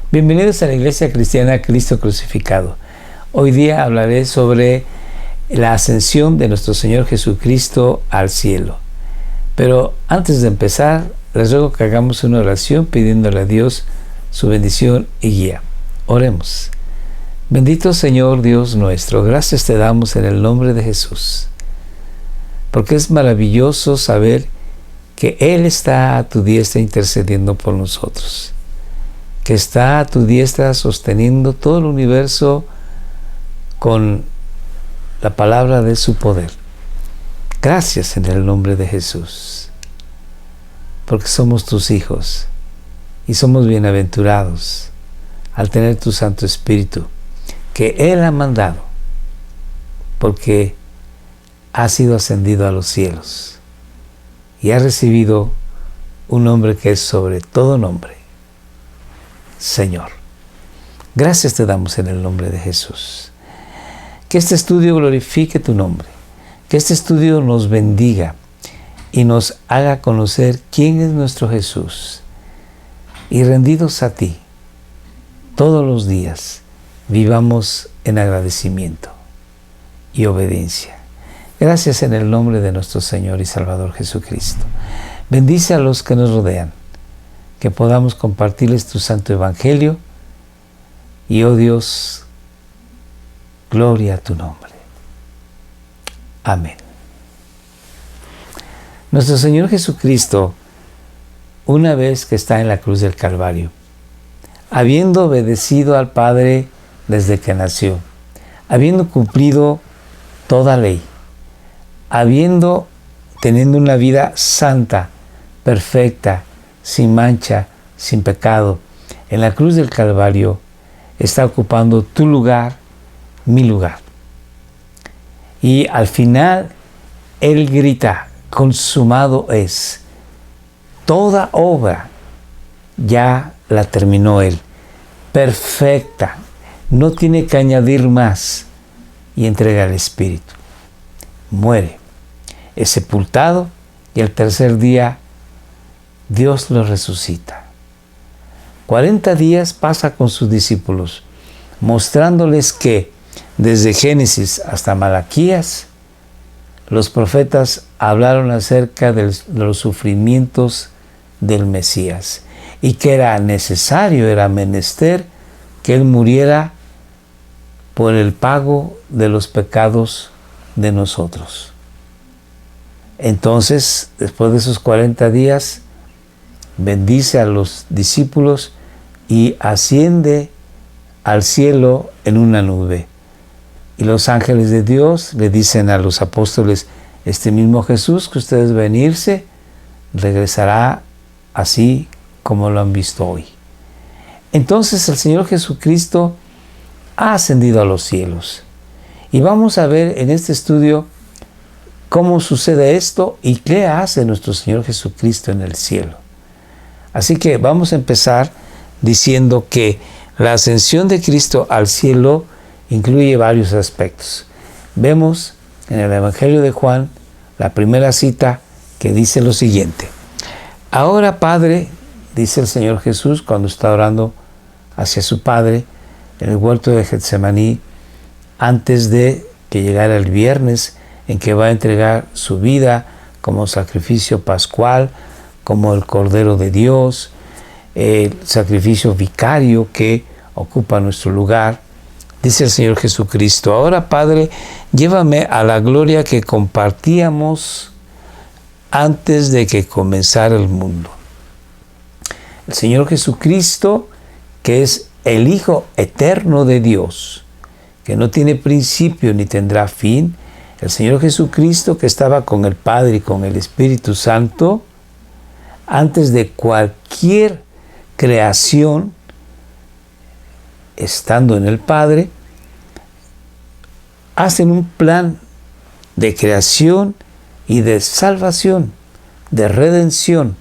Bienvenidos a la Iglesia Cristiana Cristo Crucificado. Hoy día hablaré sobre la ascensión de nuestro Señor Jesucristo al cielo. Pero antes de empezar, les ruego que hagamos una oración pidiéndole a Dios su bendición y guía. Oremos. Bendito Señor Dios nuestro, gracias te damos en el nombre de Jesús, porque es maravilloso saber que Él está a tu diestra intercediendo por nosotros, que está a tu diestra sosteniendo todo el universo con la palabra de su poder. Gracias en el nombre de Jesús, porque somos tus hijos y somos bienaventurados al tener tu Santo Espíritu, que Él ha mandado, porque ha sido ascendido a los cielos y ha recibido un nombre que es sobre todo nombre. Señor, gracias te damos en el nombre de Jesús. Que este estudio glorifique tu nombre, que este estudio nos bendiga y nos haga conocer quién es nuestro Jesús. Y rendidos a ti, todos los días, vivamos en agradecimiento y obediencia. Gracias en el nombre de nuestro Señor y Salvador Jesucristo. Bendice a los que nos rodean, que podamos compartirles tu santo evangelio y, oh Dios, gloria a tu nombre. Amén. Nuestro Señor Jesucristo, una vez que está en la cruz del Calvario, habiendo obedecido al Padre desde que nació, habiendo cumplido toda ley, teniendo una vida santa, perfecta, sin mancha, sin pecado, en la cruz del Calvario está ocupando tu lugar, mi lugar. Y al final Él grita, consumado es. Toda obra ya la terminó Él, perfecta, no tiene que añadir más, y entrega el Espíritu. Muere, es sepultado y el tercer día Dios lo resucita. 40 días pasa con sus discípulos, mostrándoles que desde Génesis hasta Malaquías, los profetas hablaron acerca de los sufrimientos del Mesías y que era necesario, era menester que Él muriera por el pago de los pecados de nosotros. Entonces, después de esos 40 días, bendice a los discípulos y asciende al cielo en una nube. Y los ángeles de Dios le dicen a los apóstoles, este mismo Jesús que ustedes ven irse, regresará así como lo han visto hoy. Entonces el Señor Jesucristo ha ascendido a los cielos. Y vamos a ver en este estudio cómo sucede esto y qué hace nuestro Señor Jesucristo en el cielo. Así que vamos a empezar diciendo que la ascensión de Cristo al cielo incluye varios aspectos. Vemos en el Evangelio de Juan la primera cita que dice lo siguiente. Ahora, Padre, dice el Señor Jesús cuando está orando hacia su Padre en el huerto de Getsemaní, antes de que llegara el viernes en que va a entregar su vida como sacrificio pascual, como el Cordero de Dios, el sacrificio vicario que ocupa nuestro lugar. Dice el Señor Jesucristo, ahora Padre, llévame a la gloria que compartíamos antes de que comenzara el mundo. El Señor Jesucristo, que es el Hijo eterno de Dios, que no tiene principio ni tendrá fin, el Señor Jesucristo que estaba con el Padre y con el Espíritu Santo, antes de cualquier creación, estando en el Padre, hacen un plan de creación y de salvación, de redención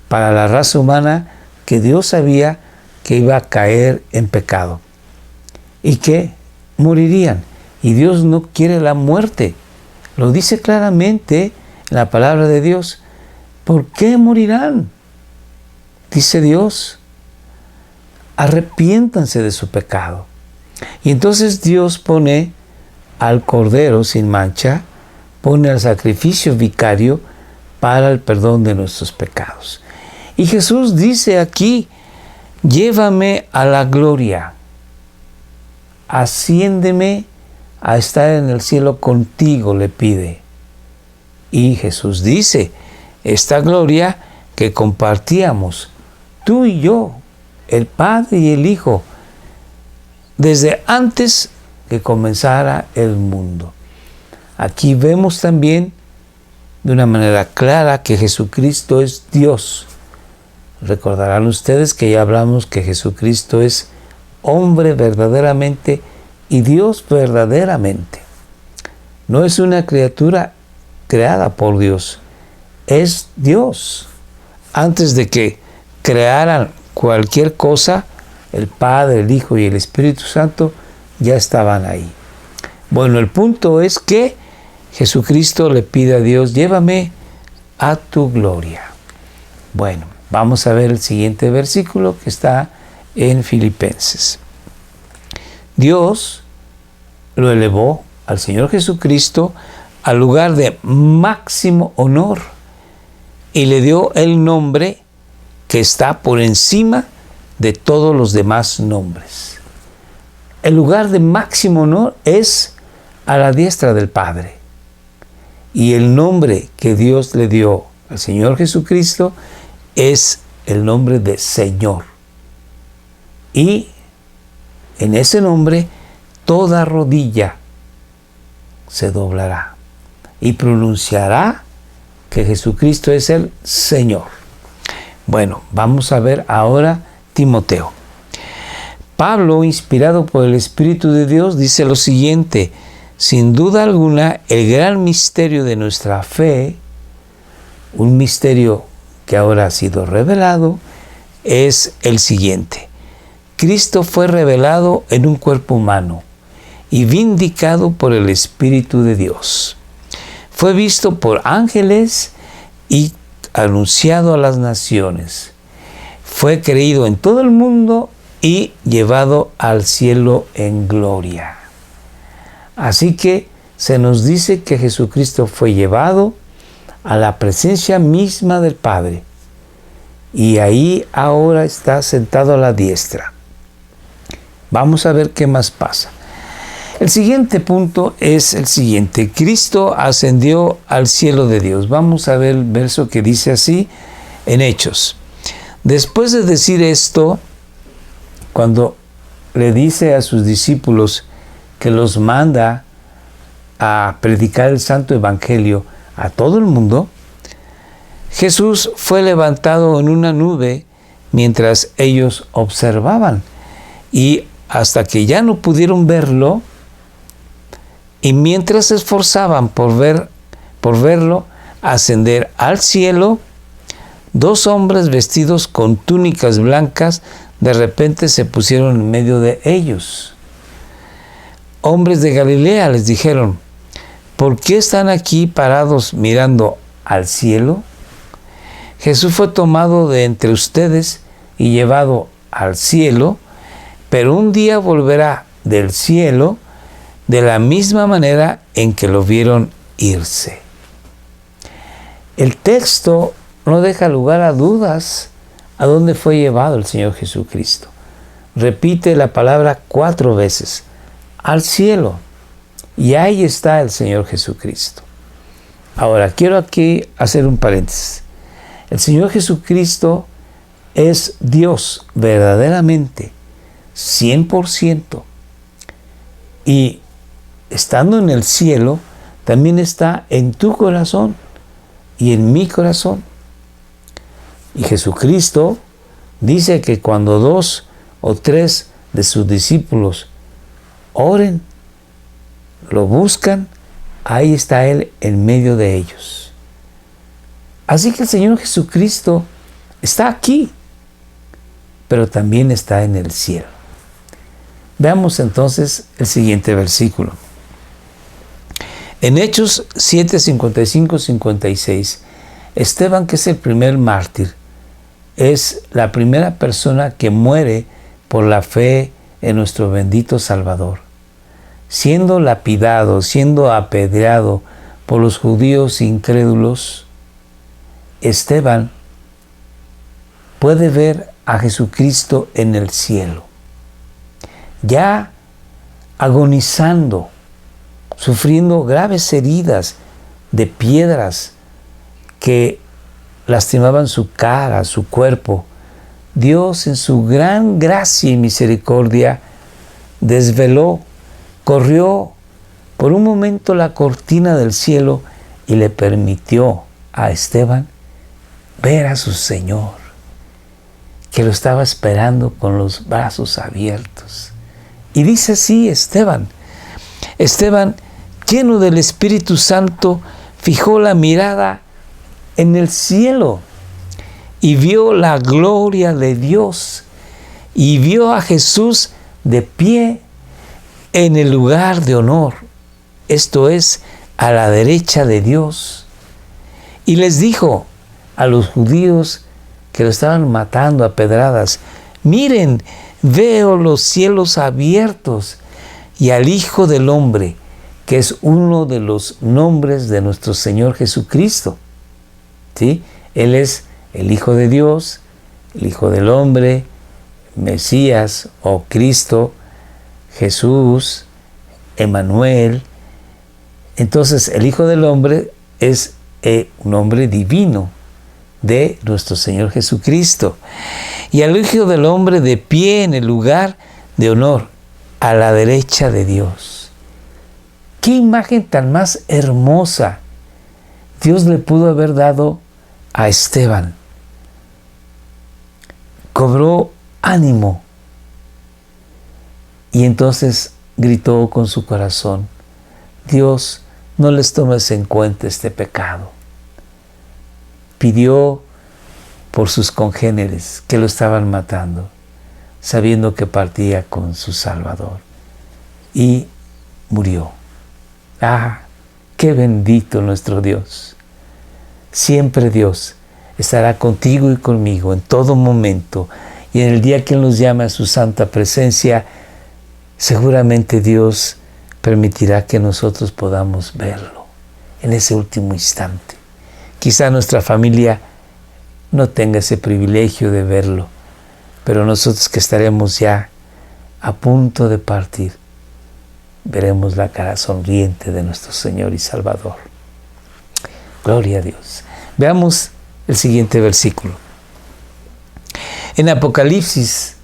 para la raza humana que Dios sabía que iba a caer en pecado y que morirían. Y Dios no quiere la muerte. Lo dice claramente en la palabra de Dios. ¿Por qué morirán? Dice Dios. arrepiéntanse de su pecado. Y entonces Dios pone al Cordero sin mancha, pone al sacrificio vicario para el perdón de nuestros pecados. Y Jesús dice aquí, llévame a la gloria, asciéndeme a estar en el cielo contigo, le pide. Y Jesús dice, esta gloria que compartíamos, tú y yo, el Padre y el Hijo, desde antes que comenzara el mundo. Aquí vemos también de una manera clara que Jesucristo es Dios. Recordarán ustedes que ya hablamos que Jesucristo es hombre verdaderamente y Dios verdaderamente. No es una criatura creada por Dios, es Dios. Antes de que crearan cualquier cosa, el Padre, el Hijo y el Espíritu Santo ya estaban ahí. Bueno, el punto es que Jesucristo le pide a Dios, llévame a tu gloria. Bueno, vamos a ver el siguiente versículo que está en Filipenses. Dios lo elevó al Señor Jesucristo al lugar de máximo honor y le dio el nombre que está por encima de todos los demás nombres. El lugar de máximo honor es a la diestra del Padre. Y el nombre que Dios le dio al Señor Jesucristo es el nombre de Señor. Y en ese nombre toda rodilla se doblará y pronunciará que Jesucristo es el Señor. Bueno, vamos a ver ahora Timoteo. Pablo, inspirado por el Espíritu de Dios, dice lo siguiente: sin duda alguna, el gran misterio de nuestra fe, un misterio que ahora ha sido revelado, es el siguiente. Cristo fue revelado en un cuerpo humano y vindicado por el Espíritu de Dios. Fue visto por ángeles y anunciado a las naciones. Fue creído en todo el mundo y llevado al cielo en gloria. Así que se nos dice que Jesucristo fue llevado a la presencia misma del Padre y ahí ahora está sentado a la diestra. Vamos a ver qué más pasa. El siguiente punto es el siguiente: Cristo ascendió al cielo de Dios. Vamos a ver el verso que dice así en Hechos. Después de decir esto, cuando le dice a sus discípulos que los manda a predicar el santo evangelio a todo el mundo, Jesús fue levantado en una nube mientras ellos observaban, y hasta que ya no pudieron verlo, y mientras se esforzaban por verlo ascender al cielo, dos hombres vestidos con túnicas blancas de repente se pusieron en medio de ellos. Hombres de Galilea, les dijeron, ¿por qué están aquí parados mirando al cielo? Jesús fue tomado de entre ustedes y llevado al cielo, pero un día volverá del cielo de la misma manera en que lo vieron irse. El texto no deja lugar a dudas a dónde fue llevado el Señor Jesucristo. Repite la palabra 4 veces: al cielo. Y ahí está el Señor Jesucristo. Ahora, quiero aquí hacer un paréntesis. El Señor Jesucristo es Dios verdaderamente, 100%. Y estando en el cielo, también está en tu corazón y en mi corazón. Y Jesucristo dice que cuando 2 o 3 de sus discípulos oren, lo buscan, ahí está Él en medio de ellos. Así que el Señor Jesucristo está aquí, pero también está en el cielo. Veamos entonces el siguiente versículo. En Hechos 7, 55, 56, Esteban, que es el primer mártir, es la primera persona que muere por la fe en nuestro bendito Salvador. Siendo lapidado, siendo apedreado por los judíos incrédulos, Esteban puede ver a Jesucristo en el cielo, ya agonizando, sufriendo graves heridas de piedras que lastimaban su cara, su cuerpo. Dios, en su gran gracia y misericordia, desveló, corrió por un momento la cortina del cielo y le permitió a Esteban ver a su Señor, que lo estaba esperando con los brazos abiertos. Y dice así Esteban, lleno del Espíritu Santo, fijó la mirada en el cielo y vio la gloria de Dios y vio a Jesús de pie en el lugar de honor, esto es, a la derecha de Dios. Y les dijo a los judíos que lo estaban matando a pedradas: miren, veo los cielos abiertos y al Hijo del Hombre, que es uno de los nombres de nuestro Señor Jesucristo. ¿Sí? Él es el Hijo de Dios, el Hijo del Hombre, Mesías o Cristo, Jesús, Emmanuel. Entonces el Hijo del Hombre es un nombre divino de nuestro Señor Jesucristo. Y al Hijo del Hombre de pie en el lugar de honor, a la derecha de Dios. ¡Qué imagen tan más hermosa Dios le pudo haber dado a Esteban! Cobró ánimo y entonces gritó con su corazón: Dios, no les tomes en cuenta este pecado. Pidió por sus congéneres que lo estaban matando, sabiendo que partía con su Salvador, y murió. ¡Ah, qué bendito nuestro Dios! Siempre Dios estará contigo y conmigo en todo momento, y en el día que Él nos llame a su santa presencia, seguramente Dios permitirá que nosotros podamos verlo en ese último instante. Quizá nuestra familia no tenga ese privilegio de verlo, pero nosotros que estaremos ya a punto de partir, veremos la cara sonriente de nuestro Señor y Salvador. Gloria a Dios. Veamos el siguiente versículo. En Apocalipsis,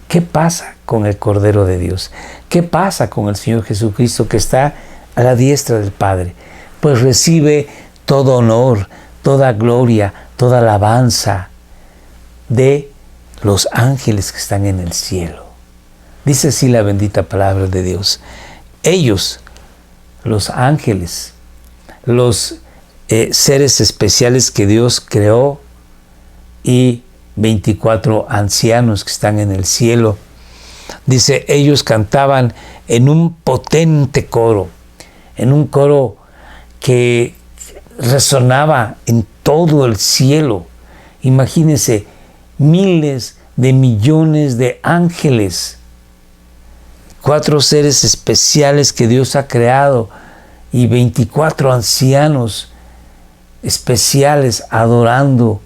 ¿qué pasa con el Cordero de Dios? ¿Qué pasa con el Señor Jesucristo que está a la diestra del Padre? Pues recibe todo honor, toda gloria, toda alabanza de los ángeles que están en el cielo. Dice así la bendita palabra de Dios. Ellos, los ángeles, los seres especiales que Dios creó, y 24 ancianos que están en el cielo, dice, ellos cantaban en un potente coro, en un coro que resonaba en todo el cielo. Imagínense, miles de millones de ángeles, 4 seres especiales que Dios ha creado y 24 ancianos especiales adorando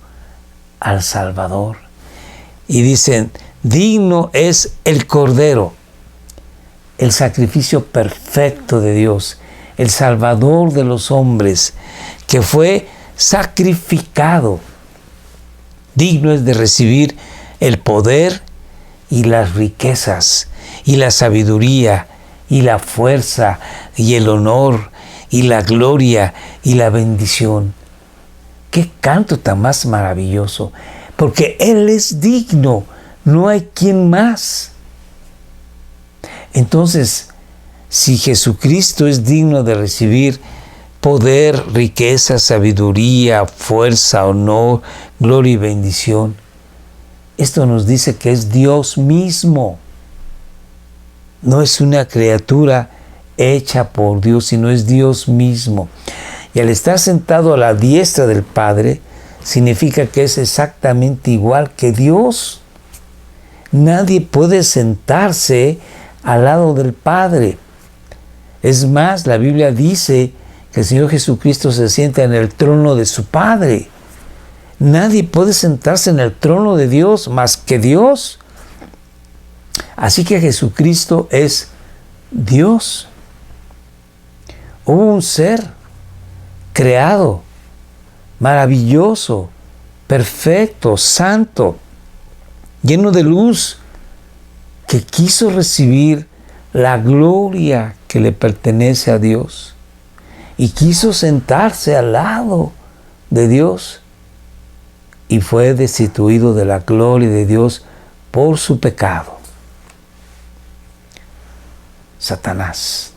al Salvador. Y dicen, digno es el Cordero, el sacrificio perfecto de Dios, el Salvador de los hombres, que fue sacrificado. Digno es de recibir el poder y las riquezas y la sabiduría y la fuerza y el honor y la gloria y la bendición. ¡Qué canto tan más maravilloso! Porque Él es digno, no hay quien más. Entonces, si Jesucristo es digno de recibir poder, riqueza, sabiduría, fuerza, honor, gloria y bendición, esto nos dice que es Dios mismo. No es una criatura hecha por Dios, sino es Dios mismo. Y al estar sentado a la diestra del Padre, significa que es exactamente igual que Dios. Nadie puede sentarse al lado del Padre. Es más, la Biblia dice que el Señor Jesucristo se sienta en el trono de su Padre. Nadie puede sentarse en el trono de Dios más que Dios. Así que Jesucristo es Dios. Hubo un ser creado, maravilloso, perfecto, santo, lleno de luz, que quiso recibir la gloria que le pertenece a Dios y quiso sentarse al lado de Dios y fue destituido de la gloria de Dios por su pecado. Satanás.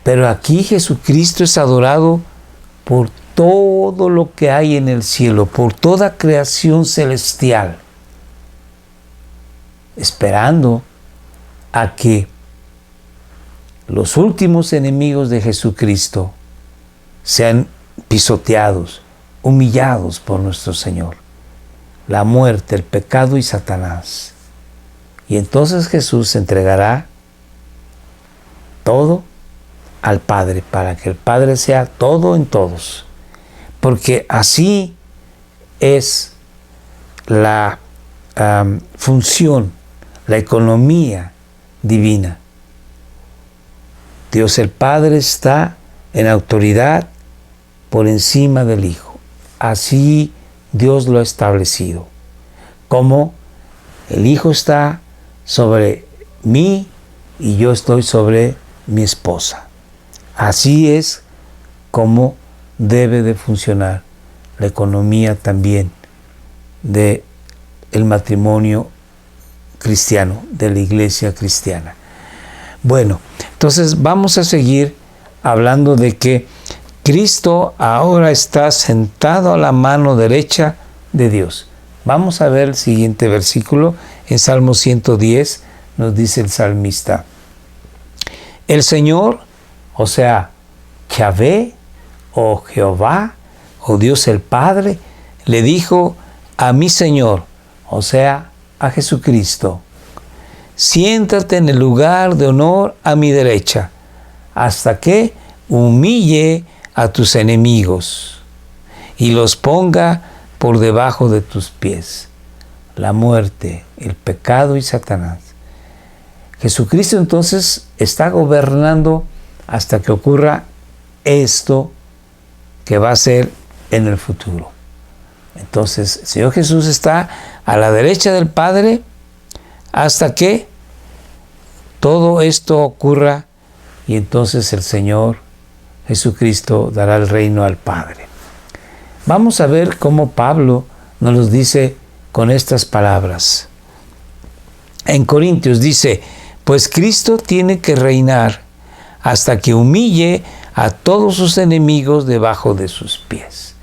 Pero aquí Jesucristo es adorado por todo lo que hay en el cielo, por toda creación celestial, esperando a que los últimos enemigos de Jesucristo sean pisoteados, humillados por nuestro Señor. La muerte, el pecado y Satanás. Y entonces Jesús entregará todo al Padre, para que el Padre sea todo en todos. Porque así es la función, la economía divina. Dios el Padre está en autoridad por encima del Hijo. Así Dios lo ha establecido. Como el Hijo está sobre mí y yo estoy sobre mi esposa. Así es como debe de funcionar la economía también del matrimonio cristiano, de la iglesia cristiana. Bueno, entonces vamos a seguir hablando de que Cristo ahora está sentado a la mano derecha de Dios. Vamos a ver el siguiente versículo. En Salmo 110 nos dice el salmista: el Señor, o sea, Yahvé, o Jehová, o Dios el Padre, le dijo a mi Señor, o sea, a Jesucristo: siéntate en el lugar de honor a mi derecha, hasta que humille a tus enemigos y los ponga por debajo de tus pies. La muerte, el pecado y Satanás. Jesucristo entonces está gobernando hasta que ocurra esto que va a ser en el futuro. Entonces, el Señor Jesús está a la derecha del Padre hasta que todo esto ocurra, y entonces el Señor Jesucristo dará el reino al Padre. Vamos a ver cómo Pablo nos los dice con estas palabras. En Corintios dice: pues Cristo tiene que reinar hasta que humille a todos sus enemigos debajo de sus pies.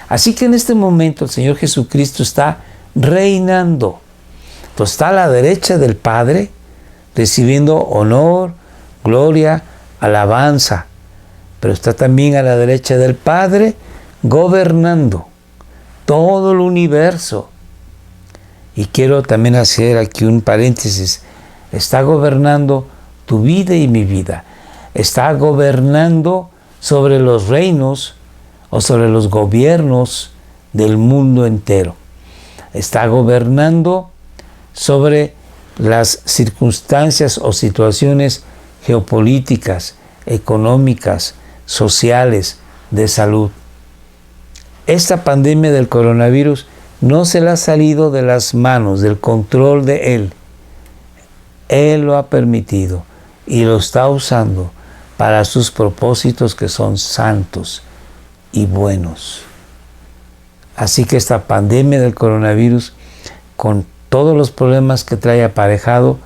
Así que en este momento el Señor Jesucristo está reinando. Entonces está a la derecha del Padre, recibiendo honor, gloria, alabanza. Pero está también a la derecha del Padre, gobernando todo el universo. Y quiero también hacer aquí un paréntesis. Está gobernando tu vida y mi vida. Está gobernando sobre los reinos o sobre los gobiernos del mundo entero. Está gobernando sobre las circunstancias o situaciones geopolíticas, económicas, sociales, de salud. Esta pandemia del coronavirus no se le ha salido de las manos, del control de Él. Él lo ha permitido y lo está usando para sus propósitos, que son santos y buenos. Así que esta pandemia del coronavirus, con todos los problemas que trae aparejado,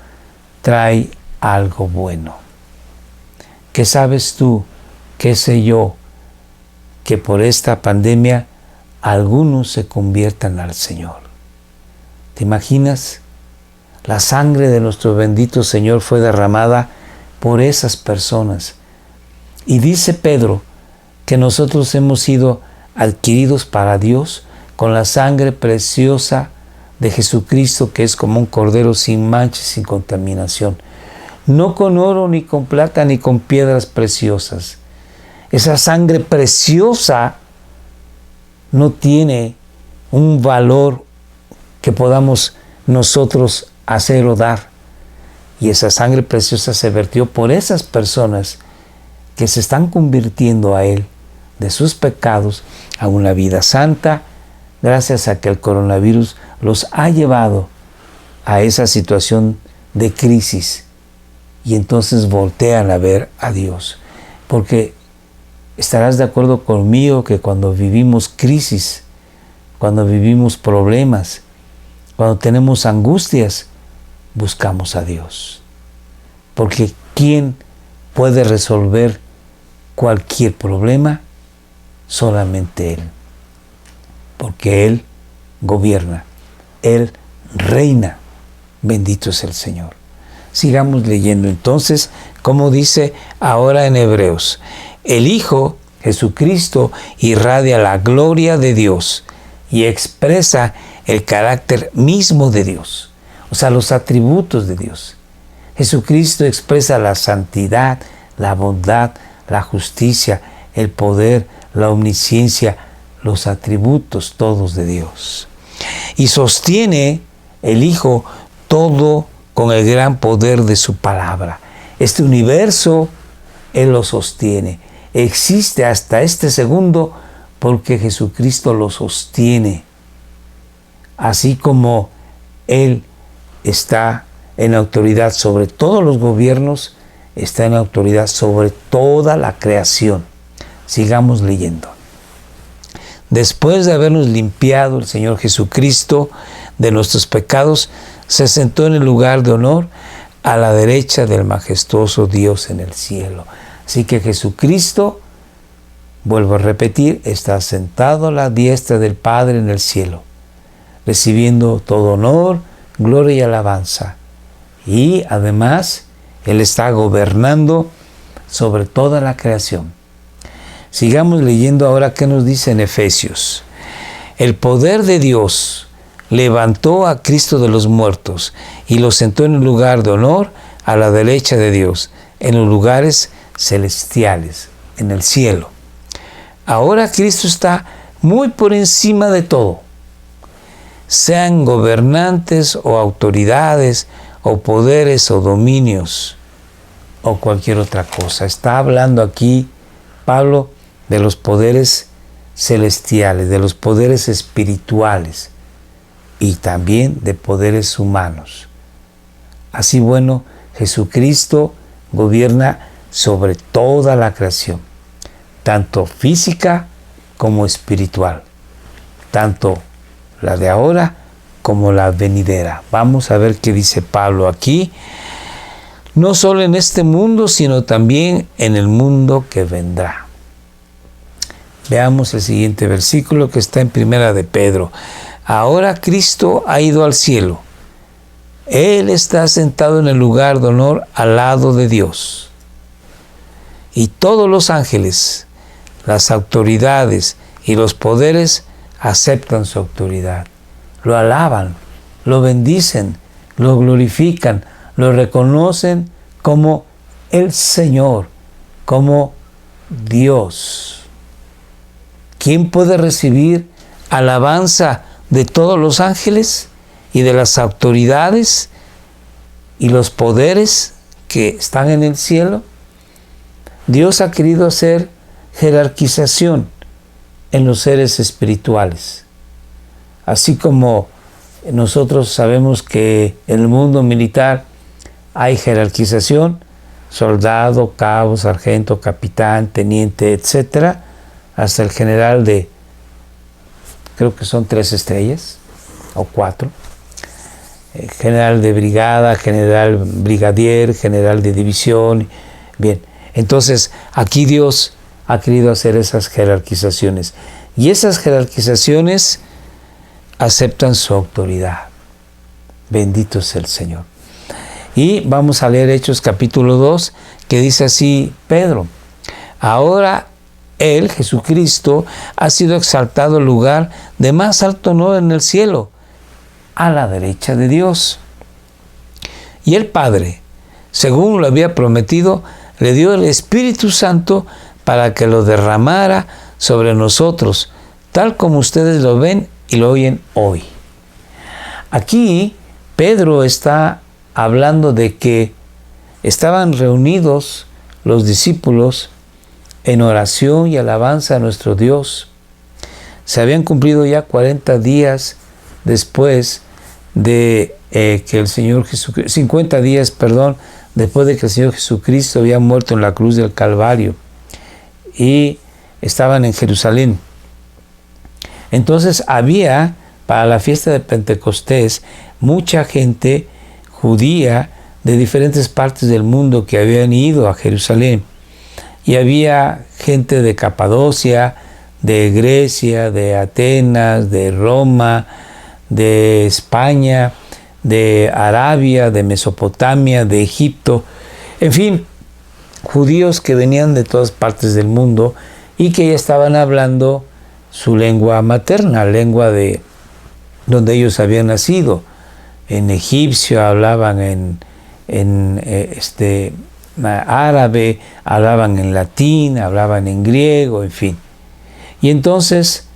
trae algo bueno. ¿Qué sabes tú? ¿Qué sé yo? Que por esta pandemia algunos se conviertan al Señor. ¿Te imaginas? La sangre de nuestro bendito Señor fue derramada por esas personas. Y dice Pedro que nosotros hemos sido adquiridos para Dios con la sangre preciosa de Jesucristo, que es como un cordero sin mancha, sin contaminación. No con oro, ni con plata, ni con piedras preciosas. Esa sangre preciosa no tiene un valor que podamos nosotros hacer o dar. Y esa sangre preciosa se vertió por esas personas que se están convirtiendo a Él de sus pecados a una vida santa, gracias a que el coronavirus los ha llevado a esa situación de crisis. Y entonces voltean a ver a Dios. Porque estarás de acuerdo conmigo que cuando vivimos crisis, cuando vivimos problemas, cuando tenemos angustias, buscamos a Dios. Porque ¿quién puede resolver cualquier problema? Solamente Él. Porque Él gobierna, Él reina. Bendito es el Señor. Sigamos leyendo entonces, como dice ahora en Hebreos. El Hijo, Jesucristo, irradia la gloria de Dios y expresa el carácter mismo de Dios. O sea, los atributos de Dios. Jesucristo expresa la santidad, la bondad, la justicia, el poder, la omnisciencia, los atributos todos de Dios. Y sostiene el Hijo todo con el gran poder de su palabra. Este universo Él lo sostiene. Existe hasta este segundo porque Jesucristo lo sostiene. Así como Él está en autoridad sobre todos los gobiernos, está en autoridad sobre toda la creación. Sigamos leyendo. Después de habernos limpiado el Señor Jesucristo de nuestros pecados, se sentó en el lugar de honor a la derecha del majestuoso Dios en el cielo. Así que Jesucristo, vuelvo a repetir, está sentado a la diestra del Padre en el cielo, recibiendo todo honor, gloria y alabanza. Y además, Él está gobernando sobre toda la creación. Sigamos leyendo ahora qué nos dice en Efesios. El poder de Dios levantó a Cristo de los muertos y lo sentó en un lugar de honor a la derecha de Dios, en los lugares celestiales, en el cielo. Ahora Cristo está muy por encima de todo. Sean gobernantes o autoridades o poderes o dominios o cualquier otra cosa. Está hablando aquí Pablo de los poderes celestiales, de los poderes espirituales y también de poderes humanos. Así bueno, Jesucristo gobierna sobre toda la creación, tanto física como espiritual, tanto la de ahora como la venidera. Vamos a ver qué dice Pablo aquí, no solo en este mundo, sino también en el mundo que vendrá. Veamos el siguiente versículo que está en Primera de Pedro. Ahora Cristo ha ido al cielo. Él está sentado en el lugar de honor al lado de Dios. Y todos los ángeles, las autoridades y los poderes aceptan su autoridad. Lo alaban, lo bendicen, lo glorifican, lo reconocen como el Señor, como Dios. ¿Quién puede recibir alabanza de todos los ángeles y de las autoridades y los poderes que están en el cielo? Dios ha querido hacer jerarquización en los seres espirituales. Así como nosotros sabemos que en el mundo militar hay jerarquización, soldado, cabo, sargento, capitán, teniente, etcétera, hasta el general de, creo que son 3 estrellas o 4, general de brigada, general brigadier, general de división. Bien, entonces aquí Dios ha querido hacer esas jerarquizaciones y esas jerarquizaciones aceptan su autoridad. Bendito es el Señor. Y vamos a leer Hechos capítulo 2, que dice así Pedro: ahora Él, Jesucristo, ha sido exaltado al lugar de más alto honor en el cielo a la derecha de Dios. Y el Padre, según lo había prometido, le dio el Espíritu Santo para que lo derramara sobre nosotros, tal como ustedes lo ven y lo oyen hoy. Aquí Pedro está hablando de que estaban reunidos los discípulos en oración y alabanza a nuestro Dios. Se habían cumplido ya 40 días después de que el Señor Jesucristo, 50 días, después de que el Señor Jesucristo había muerto en la cruz del Calvario, y estaban en Jerusalén. Entonces había, para la fiesta de Pentecostés, mucha gente judía de diferentes partes del mundo que habían ido a Jerusalén. Y había gente de Capadocia, de Grecia, de Atenas, de Roma, de España, de Arabia, de Mesopotamia, de Egipto, en fin, judíos que venían de todas partes del mundo y que ya estaban hablando su lengua materna, lengua de donde ellos habían nacido. En egipcio hablaban en árabe, hablaban en latín, hablaban en griego, en fin. Y entonces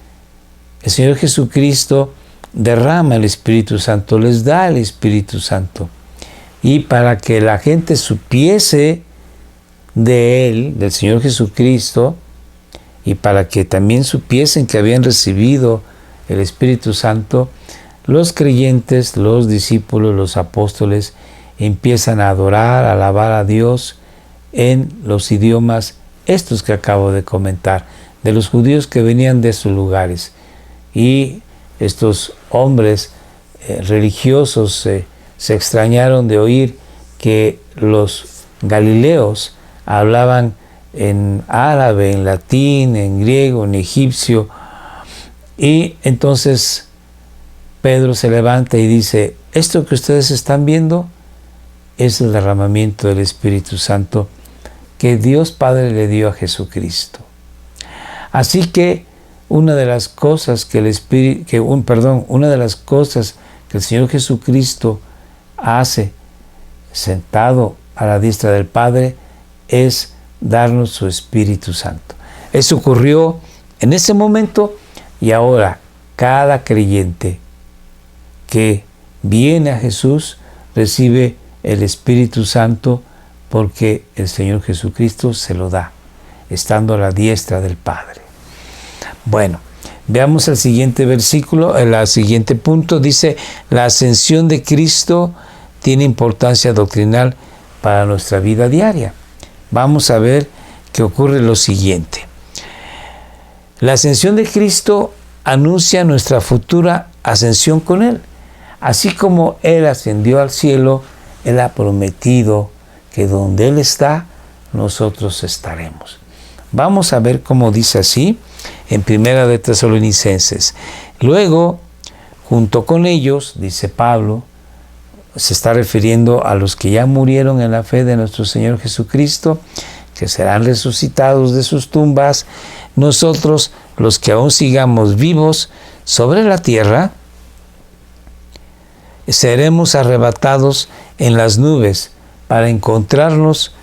el Señor Jesucristo derrama el Espíritu Santo, les da el Espíritu Santo. Y para que la gente supiese de Él, del Señor Jesucristo, y para que también supiesen que habían recibido el Espíritu Santo, los creyentes, los discípulos, los apóstoles, empiezan a adorar, a alabar a Dios en los idiomas estos que acabo de comentar, de los judíos que venían de sus lugares. Y estos hombres religiosos se extrañaron de oír que los galileos hablaban en árabe, en latín, en griego, en egipcio. Y entonces Pedro se levanta y dice: esto que ustedes están viendo es el derramamiento del Espíritu Santo que Dios Padre le dio a Jesucristo. Así que una de las cosas que el Señor Jesucristo hace sentado a la diestra del Padre es darnos su Espíritu Santo. Eso ocurrió en ese momento, y ahora cada creyente que viene a Jesús recibe el Espíritu Santo porque el Señor Jesucristo se lo da, estando a la diestra del Padre. Bueno, veamos el siguiente versículo, el siguiente punto. Dice: la ascensión de Cristo tiene importancia doctrinal para nuestra vida diaria. Vamos a ver que ocurre lo siguiente. La ascensión de Cristo anuncia nuestra futura ascensión con Él. Así como Él ascendió al cielo, Él ha prometido que donde Él está, nosotros estaremos. Vamos a ver cómo dice así en Primera de Tesalonicenses. Luego, junto con ellos, dice Pablo, se está refiriendo a los que ya murieron en la fe de nuestro Señor Jesucristo, que serán resucitados de sus tumbas. Nosotros, los que aún sigamos vivos sobre la tierra, seremos arrebatados en las nubes para encontrarnos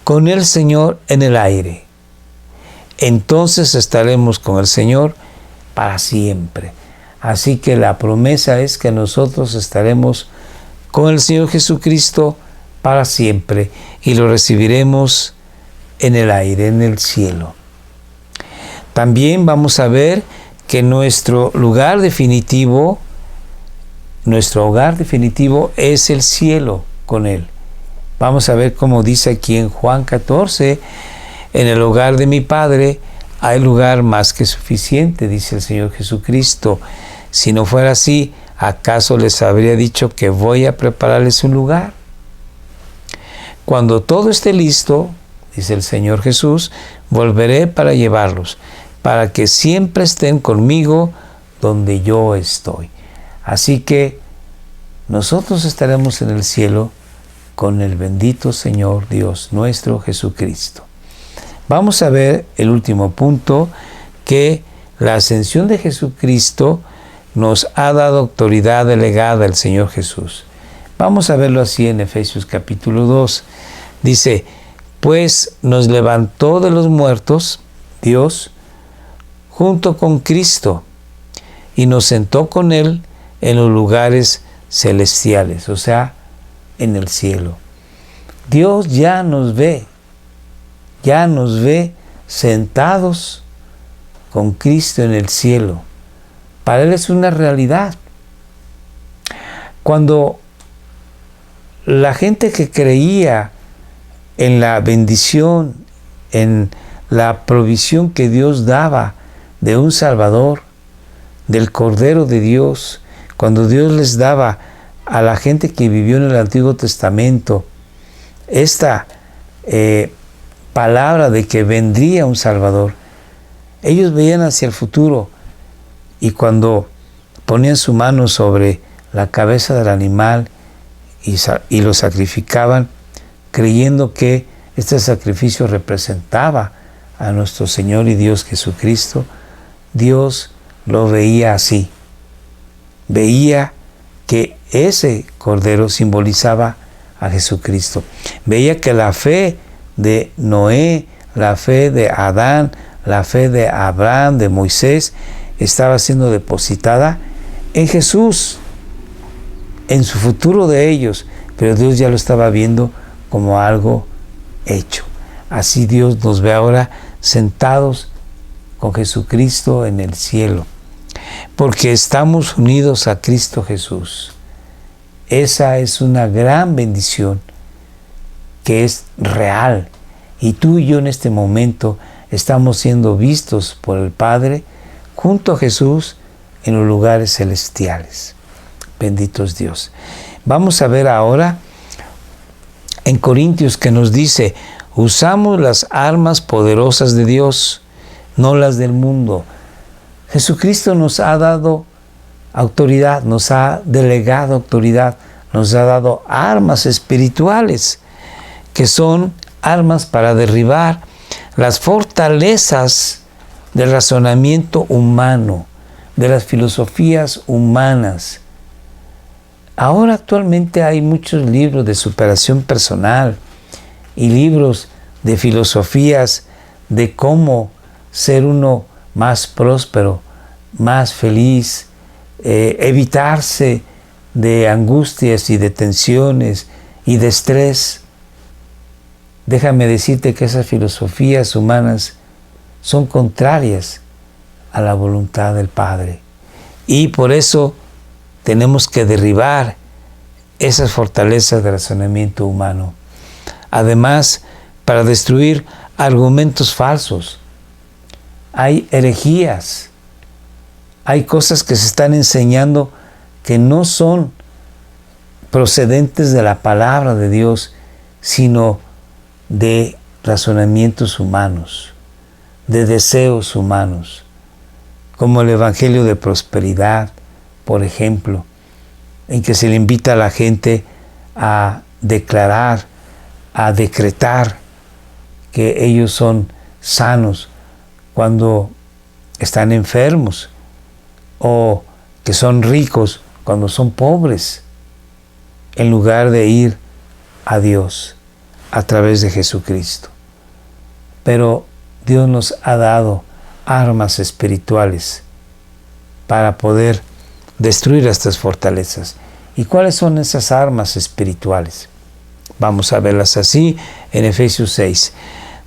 con el Señor en el aire. Entonces estaremos con el Señor para siempre. Así que la promesa es que nosotros estaremos con el Señor Jesucristo para siempre y lo recibiremos en el aire, en el cielo. También vamos a ver que nuestro hogar definitivo es el cielo con Él. Vamos a ver cómo dice aquí en Juan 14, en el hogar de mi Padre hay lugar más que suficiente, dice el Señor Jesucristo. Si no fuera así, ¿acaso les habría dicho que voy a prepararles un lugar? Cuando todo esté listo, dice el Señor Jesús, volveré para llevarlos, para que siempre estén conmigo donde yo estoy. Así que nosotros estaremos en el cielo con el bendito Señor Dios nuestro Jesucristo. Vamos a ver el último punto, que la ascensión de Jesucristo nos ha dado autoridad delegada el Señor Jesús. Vamos a verlo así en Efesios capítulo 2. Dice, pues nos levantó de los muertos, Dios, junto con Cristo, y nos sentó con Él en los lugares celestiales, o sea, en el cielo. Dios ya nos ve sentados con Cristo en el cielo. Para Él es una realidad. Cuando la gente que creía en la bendición, en la provisión que Dios daba de un Salvador, del Cordero de Dios, cuando Dios les daba a la gente que vivió en el Antiguo Testamento esta palabra de que vendría un Salvador, ellos veían hacia el futuro, y cuando ponían su mano sobre la cabeza del animal y lo sacrificaban, creyendo que este sacrificio representaba a nuestro Señor y Dios Jesucristo, Dios lo veía así. Veía que ese cordero simbolizaba a Jesucristo. Veía que la fe de Noé, la fe de Adán, la fe de Abraham, de Moisés, estaba siendo depositada en Jesús, en su futuro de ellos, pero Dios ya lo estaba viendo como algo hecho. Así Dios nos ve ahora sentados con Jesucristo en el cielo, porque estamos unidos a Cristo Jesús. Esa es una gran bendición que es real, y tú y yo en este momento estamos siendo vistos por el Padre junto a Jesús en los lugares celestiales. Bendito es Dios. Vamos a ver ahora en Corintios que nos dice, usamos las armas poderosas de Dios, no las del mundo. Jesucristo nos ha dado autoridad, nos ha delegado autoridad, nos ha dado armas espirituales, que son armas para derribar las fortalezas del razonamiento humano, de las filosofías humanas. Ahora actualmente hay muchos libros de superación personal y libros de filosofías de cómo ser uno más próspero, más feliz, evitarse de angustias y de tensiones y de estrés. Déjame decirte que esas filosofías humanas son contrarias a la voluntad del Padre, y por eso tenemos que derribar esas fortalezas de razonamiento humano. Además, para destruir argumentos falsos, hay herejías, hay cosas que se están enseñando que no son procedentes de la palabra de Dios, sino de razonamientos humanos, de deseos humanos, como el Evangelio de prosperidad, por ejemplo, en que se le invita a la gente a declarar, a decretar que ellos son sanos cuando están enfermos, o que son ricos cuando son pobres, en lugar de ir a Dios a través de Jesucristo. Pero Dios nos ha dado armas espirituales para poder destruir estas fortalezas. ¿Y cuáles son esas armas espirituales? Vamos a verlas así en Efesios 6.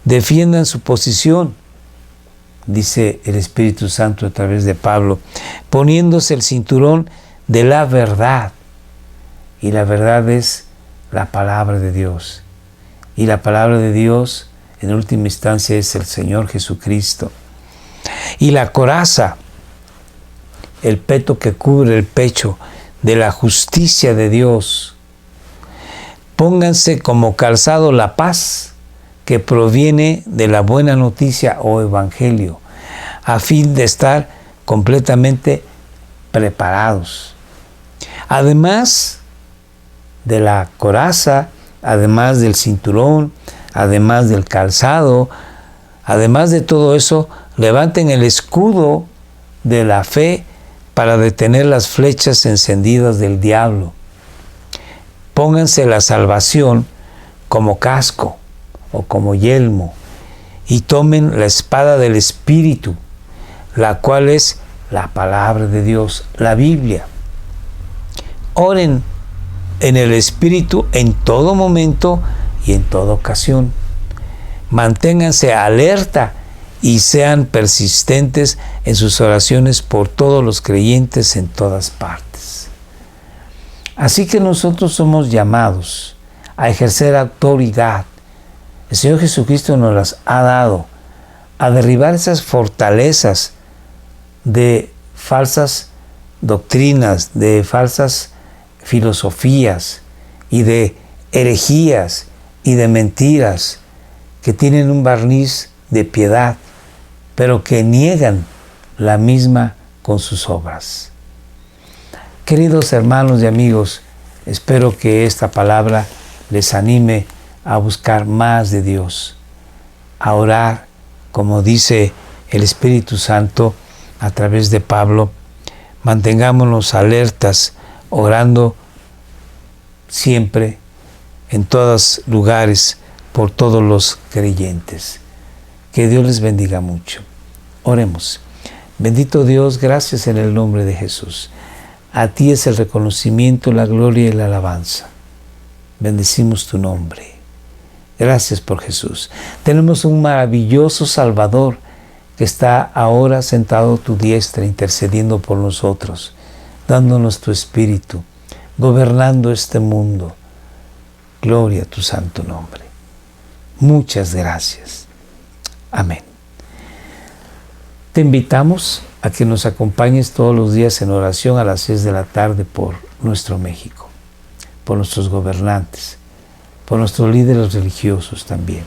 Defiendan su posición, dice el Espíritu Santo a través de Pablo, poniéndose el cinturón de la verdad. Y la verdad es la palabra de Dios. Y la palabra de Dios, en última instancia, es el Señor Jesucristo. Y la coraza, el peto que cubre el pecho de la justicia de Dios. Pónganse como calzado la paz que proviene de la buena noticia o evangelio, a fin de estar completamente preparados. Además de la coraza, además del cinturón, además del calzado, además de todo eso, levanten el escudo de la fe para detener las flechas encendidas del diablo. Pónganse la salvación como casco o como yelmo y tomen la espada del Espíritu, la cual es la palabra de Dios, la Biblia. Oren en el Espíritu en todo momento y en toda ocasión. Manténganse alerta y sean persistentes en sus oraciones por todos los creyentes en todas partes. Así que nosotros somos llamados a ejercer autoridad. El Señor Jesucristo nos las ha dado, a derribar esas fortalezas de falsas doctrinas, de falsas filosofías y de herejías y de mentiras que tienen un barniz de piedad, pero que niegan la misma con sus obras. Queridos hermanos y amigos, espero que esta palabra les anime a buscar más de Dios, a orar, como dice el Espíritu Santo a través de Pablo. Mantengámonos alertas, orando siempre, en todos lugares, por todos los creyentes. Que Dios les bendiga mucho. Oremos. Bendito Dios, gracias en el nombre de Jesús. A ti es el reconocimiento, la gloria y la alabanza. Bendecimos tu nombre. Gracias por Jesús. Tenemos un maravilloso Salvador que está ahora sentado a tu diestra, intercediendo por nosotros, dándonos tu Espíritu, gobernando este mundo. Gloria a tu santo nombre. Muchas gracias. Amén. Te invitamos a que nos acompañes todos los días en oración a las 6 de la tarde por nuestro México, por nuestros gobernantes, por nuestros líderes religiosos también.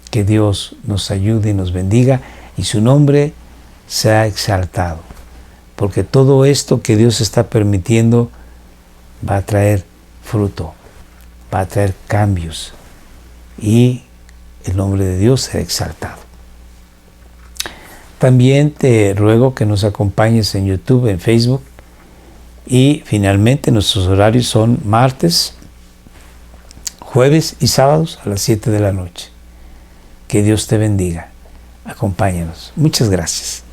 Que Dios nos ayude y nos bendiga y su nombre sea exaltado, porque todo esto que Dios está permitiendo va a traer fruto, va a traer cambios y el nombre de Dios será exaltado. También te ruego que nos acompañes en YouTube, en Facebook, y finalmente nuestros horarios son martes, jueves y sábados a las 7 de la noche. Que Dios te bendiga. Acompáñanos. Muchas gracias.